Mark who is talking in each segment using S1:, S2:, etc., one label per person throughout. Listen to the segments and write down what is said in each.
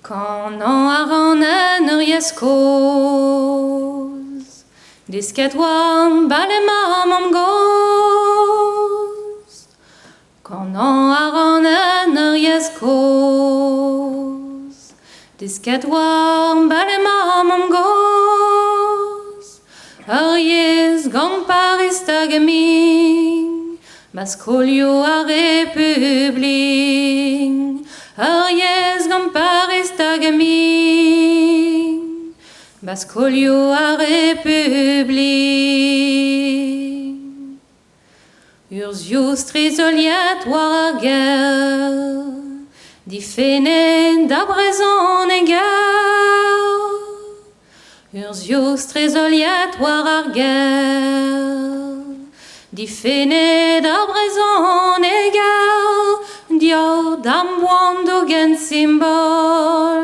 S1: Quand on a riescoz, disket wan balema mam goz. Quand on a riescoz, disket wan balema mam goz. Ariez gant Paris tagaming, mascolio a republing. Ariez gant Paris tagaming, bascolio a republing. Urzius trisoliat war a guerre, difene da brezon egar. Urzius trisoliat war a guerre, difene da brezon egar. Dio dam wando gen symbol,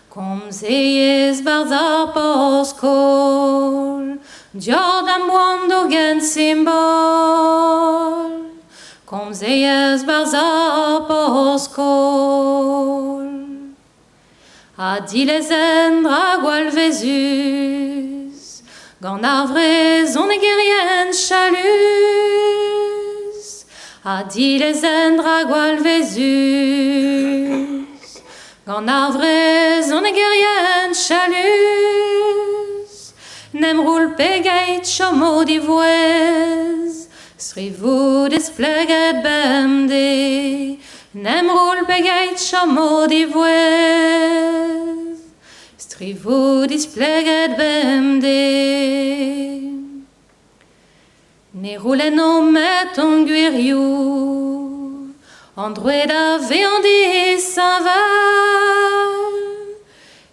S1: kom zeyes barza poskol. Dio dam wando gen symbol, kom zeyes barza poskol. A dilezen dragwal vezus, gant ar vrezon egerien chalus. A dilezen dragwal vezus, gant ar vrezon egerien chalus. Nem roul pegeit chomo divouez, srivou despleget bemde. Nem roul pegeit chomo divouez, srivou despleget bemde. Ne roulen o met on guerriou, androuet a veandi Saint-Val.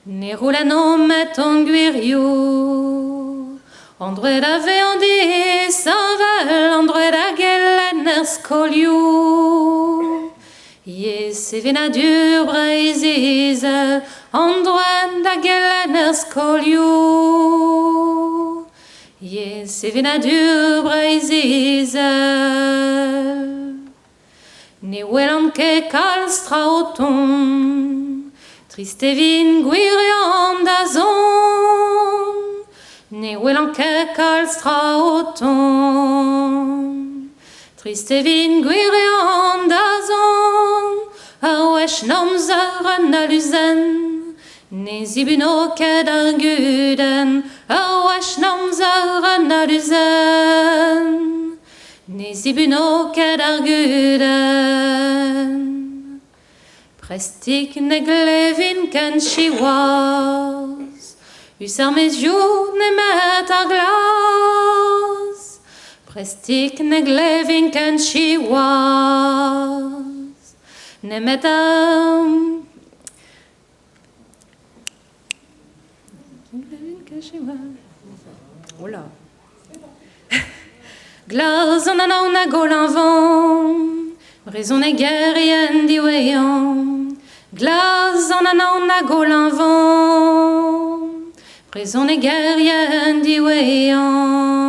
S1: Ne roulen o met on guerriou, androuet a veandi Saint-Val, androuet a gelen er skoliou. Ye se venadur breizizel, androuet a gelen er skoliou. Ye se venadur breizizel. Ne welan ket kalstra o ton, triste vin gwirion da zon. Ne welan ket kalstra o ton, triste vin gwirion da zon. A wesh namzer an aluzen, ne zibuno ket ar guden. A wesh namzer an aluzen, ne zibuno ket ar guden. Prestik ne glevin ken chiwaz, us ar mezioù ne met ar glas. Prestik ne glevin ken chiwaz, ne met ar... Oh là. Glas an anaon a golan van, brezon e gerien diweyan. Glas an anaon a golan van, brezon e gerien diweyan.